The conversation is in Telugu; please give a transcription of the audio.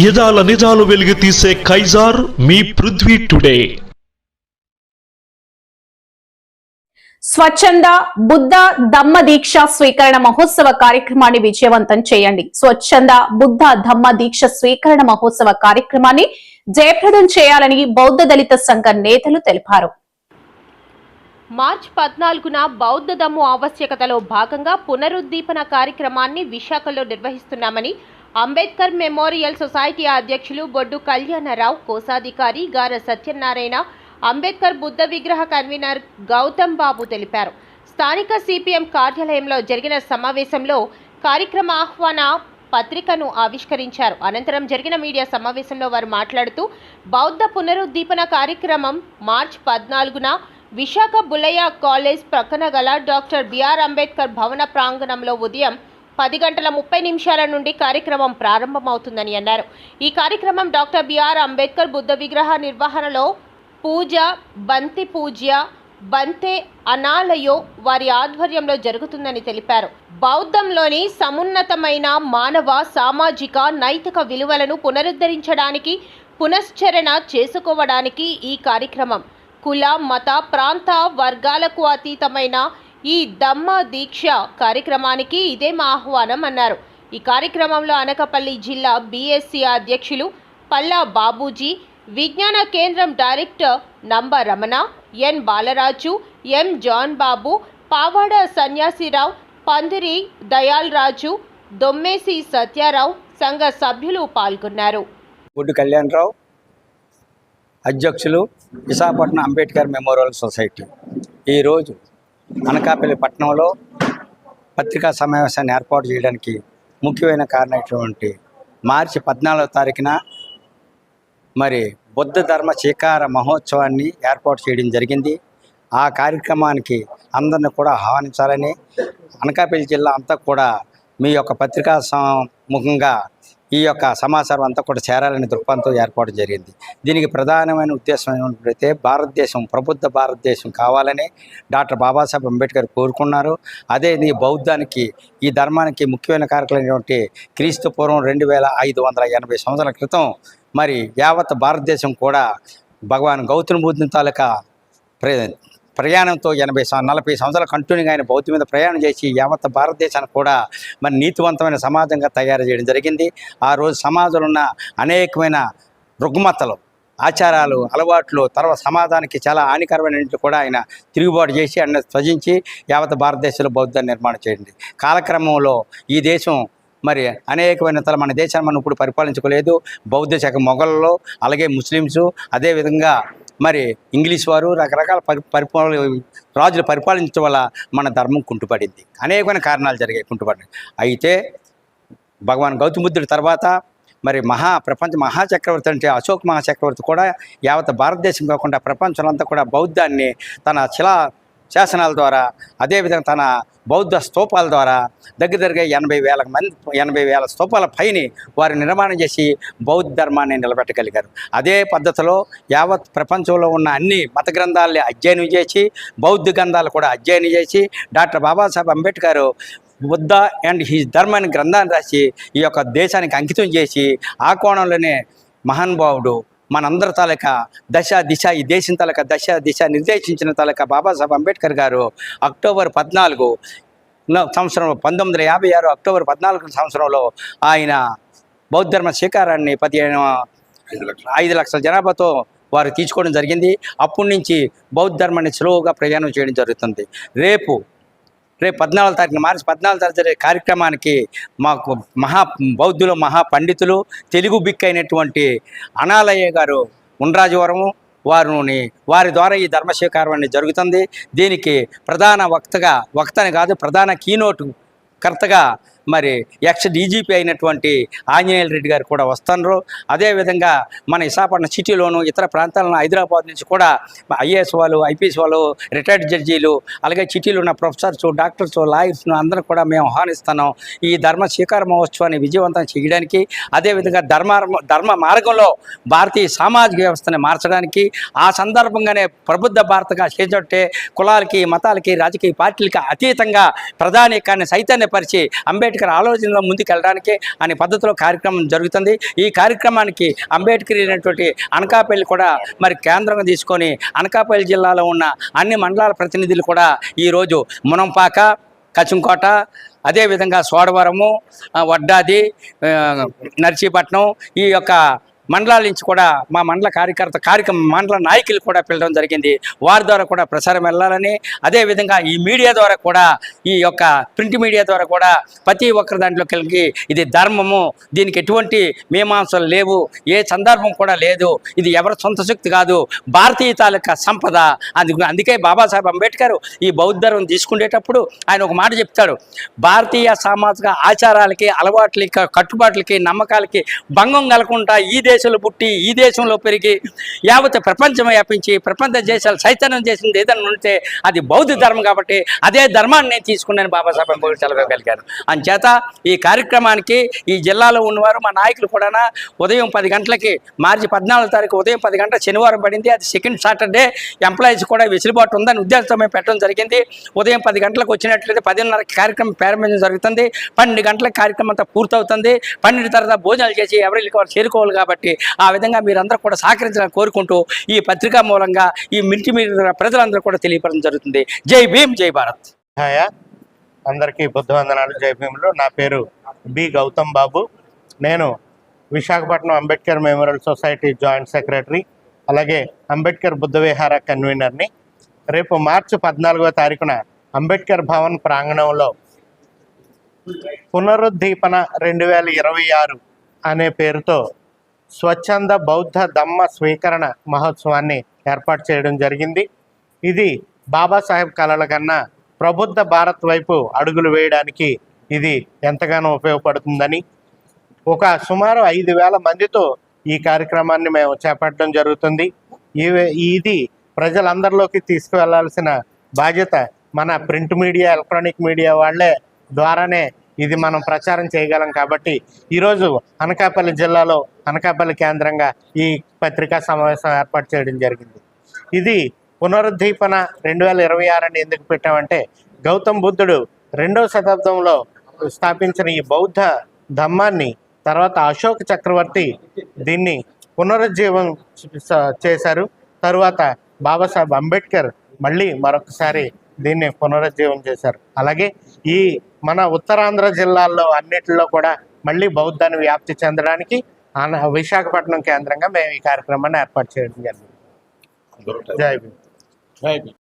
యదాల నిజాలు వెలుగు తీసే కైజార్ మీ పృథ్వీ టుడే. స్వచ్ఛంద బుద్ధ ధమ్మ దీక్ష స్వీకరణ మహోత్సవ కార్యక్రమాన్ని విజయవంతం చేయండి. స్వచ్ఛంద బుద్ధ ధమ్మ దీక్ష స్వీకరణ మహోత్సవ కార్యక్రమాన్ని జయప్రదం చేయాలని బౌద్ధ దళిత సంఘ నేతలు తెలిపారు. మార్చి 14న బౌద్ధ ధమ్ము ఆవశ్యకతలో భాగంగా పునరుద్దీపన కార్యక్రమాన్ని విశాఖలో నిర్వహిస్తున్నామని అంబేద్కర్ మెమోరియల్ సొసైటీ అధ్యక్షులు బొడ్డు కళ్యాణరావు, కోశాధికారి గార సత్యనారాయణ, అంబేద్కర్ బుద్ధ విగ్రహ కన్వీనర్ గౌతమ్ బాబు తెలిపారు. స్థానిక సిపిఎం కార్యాలయంలో జరిగిన సమావేశంలో కార్యక్రమ ఆహ్వాన పత్రికను ఆవిష్కరించారు. అనంతరం జరిగిన మీడియా సమావేశంలో వారు మాట్లాడుతూ బౌద్ధ పునరుద్దీపన కార్యక్రమం మార్చి 14న విశాఖ బుల్లయ్య కాలేజ్ ప్రక్కన గల డాక్టర్ బిఆర్ అంబేద్కర్ భవన ప్రాంగణంలో ఉదయం 10:30 నుండి కార్యక్రమం ప్రారంభమవుతుందని అన్నారు. ఈ కార్యక్రమం డాక్టర్ బిఆర్ అంబేద్కర్ బుద్ధ విగ్రహ నిర్వహణలో పూజ, బంతి పూజ్య, బంతే అనాలయో వారి ఆధ్వర్యంలో జరుగుతుందని తెలిపారు. బౌద్ధంలోని సమున్నతమైన మానవ, సామాజిక, నైతిక విలువలను పునరుద్ధరించడానికి, పునశ్చరణ చేసుకోవడానికి ఈ కార్యక్రమం కుల, మత, ప్రాంత, వర్గాలకు అతీతమైన ఈ ధమ్మ దీక్ష కార్యక్రమానికి ఇదే మా ఆహ్వానం అన్నారు. ఈ కార్యక్రమంలో అనకాపల్లి జిల్లా బీఎస్సీ అధ్యక్షులు పల్లా బాబూజీ, విజ్ఞాన కేంద్రం డైరెక్టర్ నంబ రమణ, ఎన్ బాలరాజు, ఎం జాన్ బాబు, పావాడ సన్యాసిరావు, పందిరి దయాల్ రాజు, దొమ్మేసి సత్యారావు సంఘ సభ్యులు పాల్గొన్నారు. బొడ్డు కళ్యాణరావు, అధ్యక్షులు విశాఖపట్నం అంబేద్కర్ మెమోరియల్ సొసైటీ. ఈరోజు అనకాపల్లి పట్టణంలో పత్రికా సమావేశాన్ని ఏర్పాటు చేయడానికి ముఖ్యమైన కారణమైనటువంటి మార్చి 14వ తారీఖున మరి బుద్ధ ధర్మ స్వీకార మహోత్సవాన్ని ఏర్పాటు చేయడం జరిగింది. ఆ కార్యక్రమానికి అందరిని కూడా ఆహ్వానించాలని అనకాపల్లి జిల్లా అంతా కూడా మీ యొక్క పత్రికా ముఖంగా ఈ యొక్క సమాచారం అంతా కూడా చేరాలని దృక్పథంతో ఏర్పాటు జరిగింది. దీనికి ప్రధానమైన ఉద్దేశం ఏమిటంటే భారతదేశం ప్రబుద్ధ భారతదేశం కావాలని డాక్టర్ బాబాసాహెబ్ అంబేద్కర్ కోరుకున్నారు. అదే ఈ బౌద్ధానికి, ఈ ధర్మానికి ముఖ్యమైన కారకులైనటువంటి క్రీస్తు పూర్వం 2580 సంవత్సరాల క్రితం మరి యావత్ భారతదేశం కూడా భగవాన్ గౌతమ బుద్ధుని తాలూకా ప్రయాణంతో 40 సంవత్సరాల కంటిన్యూగా ఆయన బౌద్ధం మీద ప్రయాణం చేసి యావత్ భారతదేశాన్ని కూడా మరి నీతివంతమైన సమాజంగా తయారు చేయడం జరిగింది. ఆ రోజు సమాజంలో ఉన్న అనేకమైన రుగ్మతలు, ఆచారాలు, అలవాట్లు తర్వాత సమాజానికి చాలా హానికరమైన కూడా ఆయన తిరుగుబాటు చేసి ఆయన త్వజించి యావత్ భారతదేశంలో బౌద్ధాన్ని నిర్మాణం చేయండి. కాలక్రమంలో ఈ దేశం మరి అనేకమైన మన దేశాన్ని మనం ఇప్పుడు పరిపాలించుకోలేదు. బౌద్ధ శాఖ మొఘల్లో, అలాగే ముస్లిమ్సు, అదేవిధంగా మరి ఇంగ్లీష్ వారు రకరకాల రాజులు పరిపాలించడం వల్ల మన ధర్మం కుంటుపడింది. అనేకమైన కారణాలు జరిగాయి కుంటుపడి. అయితే భగవాన్ గౌతమ బుద్ధుడి తర్వాత మరి ప్రపంచ మహాచక్రవర్తి అంటే అశోక్ మహాచక్రవర్తి కూడా యావత్ భారతదేశం కాకుండా ప్రపంచంలో అంతా కూడా బౌద్ధాన్ని తన శాసనాల ద్వారా, అదేవిధంగా తన బౌద్ధ స్తూపాల ద్వారా దగ్గరగా 80,000 స్తూపాల పైని వారు నిర్మాణం చేసి బౌద్ధ ధర్మాన్ని నిలబెట్టగలిగారు. అదే పద్ధతిలో యావత్ ప్రపంచంలో ఉన్న అన్ని మత గ్రంథాలని అధ్యయనం చేసి, బౌద్ధ గ్రంథాలు కూడా అధ్యయనం చేసి doctor Babasaheb Ambedkar Buddha and his ధర్మ అనే గ్రంథాన్ని రాసి ఈ యొక్క దేశానికి అంకితం చేసి, ఆ కోణంలోనే మహానుభావుడు మనందరి తాలూకా ఈ దేశం తాలూకా దిశ నిర్దేశించిన తాలూకా బాబాసాహెబ్ అంబేద్కర్ గారు అక్టోబర్ 14 సంవత్సరంలో 1956 అక్టోబర్ 14 సంవత్సరంలో ఆయన బౌద్ధ ధర్మ స్వీకారాన్ని 5 లక్షల జనాభాతో వారు తీసుకోవడం జరిగింది. అప్పటి నుంచి బౌద్ధ ధర్మాన్ని సులువుగా ప్రయాణం చేయడం జరుగుతుంది. రేపు 14వ తారీఖున మార్చి 14వ తారీఖు జరిగే కార్యక్రమానికి మాకు బౌద్ధులు మహాపండితులు, తెలుగు బిక్ అయినటువంటి అనాలయ్య గారు ఉండ్రాజవరము వారి ద్వారా ఈ ధర్మ స్వీకారం అనేది జరుగుతుంది. దీనికి ప్రధాన వక్తని కాదు, ప్రధాన కీనోటు కర్తగా మరి ఎక్స్ డీజీపీ అయినటువంటి ఆంజనేయుల రెడ్డి గారు కూడా వస్తున్నారు. అదేవిధంగా మన విశాఖపట్నం సిటీలోను ఇతర ప్రాంతాలను హైదరాబాద్ నుంచి కూడా ఐఏఎస్ వాళ్ళు, ఐపీఎస్ వాళ్ళు, రిటైర్డ్ జడ్జీలు, అలాగే సిటీలో ఉన్న ప్రొఫెసర్స్, డాక్టర్స్, లాయర్స్ను అందరూ కూడా మేము ఆహ్వానిస్తున్నాం ఈ ధర్మ స్వీకార మహోత్సవాన్ని విజయవంతం చేయడానికి. అదేవిధంగా ధర్మ మార్గంలో భారతీయ సామాజిక వ్యవస్థని మార్చడానికి, ఆ సందర్భంగానే ప్రబుద్ధ భారతగా చేపట్టే కులాలకి, మతాలకి, రాజకీయ పార్టీలకి అతీతంగా ప్రధానికాన్ని చైతన్యపరిచి అంబేద్కర్ అంబేద్కర్ ఆలోచనలో ముందుకు వెళ్ళడానికి అనే పద్ధతిలో కార్యక్రమం జరుగుతుంది. ఈ కార్యక్రమానికి అంబేద్కర్ అయినటువంటి అనకాపల్లి కూడా మరి కేంద్రంగా తీసుకొని అనకాపల్లి జిల్లాలో ఉన్న అన్ని మండలాల ప్రతినిధులు కూడా ఈరోజు మునంపాక, కచంకోట, అదేవిధంగా సోడవరము, వడ్డాది, నర్సీపట్నం ఈ యొక్క మండలాల నుంచి కూడా మా మండల మండల నాయకులు కూడా పిలవడం జరిగింది. వారి ద్వారా కూడా ప్రసారం వెళ్ళాలని, అదేవిధంగా ఈ మీడియా ద్వారా కూడా, ఈ యొక్క ప్రింట్ మీడియా ద్వారా కూడా ప్రతి ఒక్కరి దాంట్లో కలిగి ఇది ధర్మము, దీనికి ఎటువంటి మీమాంసలు లేవు, ఏ సందర్భం కూడా లేదు, ఇది ఎవరి సొంత శక్తి కాదు, భారతీయ తాలూకా సంపద. అందుకే బాబాసాహెబ్ అంబేద్కర్ ఈ బౌద్ధ ధర్మం తీసుకునేటప్పుడు ఆయన ఒక మాట చెప్తాడు, భారతీయ సామాజిక ఆచారాలకి, అలవాట్లకి, కట్టుబాట్లకి, నమ్మకాలకి భంగం కలగకుండా ఈ దేశంలో పుట్టి, ఈ దేశంలో పెరిగి, యావత్ ప్రపంచం వ్యాపించి ప్రపంచ దేశాలు చైతన్యం చేసింది ఏదైనా ఉంటే అది బౌద్ధ ధర్మం. కాబట్టి అదే ధర్మాన్ని నేను తీసుకున్నాను బాబాసాహెబ్ అంబేద్కర్ చదవగలిగాను. అంచేత ఈ కార్యక్రమానికి ఈ జిల్లాలో ఉన్నవారు మా నాయకులు కూడా ఉదయం 10 గంటలకి, మార్చి 14వ తారీఖు ఉదయం 10 గంటల శనివారం పడింది, అది సెకండ్ సాటర్డే, ఎంప్లాయీస్ కూడా వెసులుబాటు ఉందని ఉద్దేశంతో మేము పెట్టడం జరిగింది. ఉదయం 10 గంటలకు వచ్చినట్లయితే 10:30కి కార్యక్రమం ప్రారంభించడం జరుగుతుంది. 12 గంటలకు కార్యక్రమం అంతా పూర్తవుతుంది. 12 తర్వాత భోజనాలు చేసి ఎవరికి వారు చేరుకోవాలి. కాబట్టి ఆ విధంగా మీరందరూ కూడా సహకరించాలని కోరుకుంటూ ఈ పత్రికా మూలంగా ఈ మిల్టీ మీడియా ప్రజలందరూ కూడా తెలియపరచడం జరుగుతుంది. జై భీమ్, జై భారత్. అందరికీ బుద్ధవందనాలు, జై భీములు. నా పేరు బి గౌతమ్ బాబు. నేను Visakhapatnam Ambedkar memorial society joint secretary, అలాగే అంబేద్కర్ బుద్ధ విహార కన్వీనర్ని. రేపు మార్చి 14వ తారీఖున అంబేద్కర్ భవన్ ప్రాంగణంలో పునరుద్దీపన 2026 అనే పేరుతో స్వచ్ఛంద బౌద్ధ ధమ్మ స్వీకరణ మహోత్సవాన్ని ఏర్పాటు చేయడం జరిగింది. ఇది బాబాసాహెబ్ కలల కన్నా ప్రబుద్ధ భారత్ వైపు అడుగులు వేయడానికి ఇది ఎంతగానో ఉపయోగపడుతుందని, ఒక సుమారు 5,000 మందితో ఈ కార్యక్రమాన్ని మేము చేపట్టడం జరుగుతుంది. ఇది ప్రజలందరిలోకి తీసుకువెళ్లాల్సిన బాధ్యత మన ప్రింట్ మీడియా, ఎలక్ట్రానిక్ మీడియా వాళ్ళే ద్వారానే ఇది మనం ప్రచారం చేయగలం. కాబట్టి ఈరోజు అనకాపల్లి జిల్లాలో అనకాపల్లి కేంద్రంగా ఈ పత్రికా సమావేశం ఏర్పాటు చేయడం జరిగింది. ఇది పునరుద్దీపన 2026 అని ఎందుకు పెట్టామంటే, గౌతమ్ బుద్ధుడు 2వ శతాబ్దంలో స్థాపించిన ఈ బౌద్ధ ధమ్మాన్ని తర్వాత అశోక్ చక్రవర్తి దీన్ని పునరుజ్జీవం చేశారు. తరువాత బాబాసాహెబ్ అంబేద్కర్ మళ్ళీ మరొకసారి దీన్ని పునరుజ్జీవం చేశారు. అలాగే ఈ మన ఉత్తరాంధ్ర జిల్లాల్లో అన్నిటిలో కూడా మళ్ళీ బౌద్ధాన్ని వ్యాప్తి చెందడానికి విశాఖపట్నం కేంద్రంగా మేము ఈ కార్యక్రమాన్ని ఏర్పాటు చేయడం జరిగింది. జై భీమ్.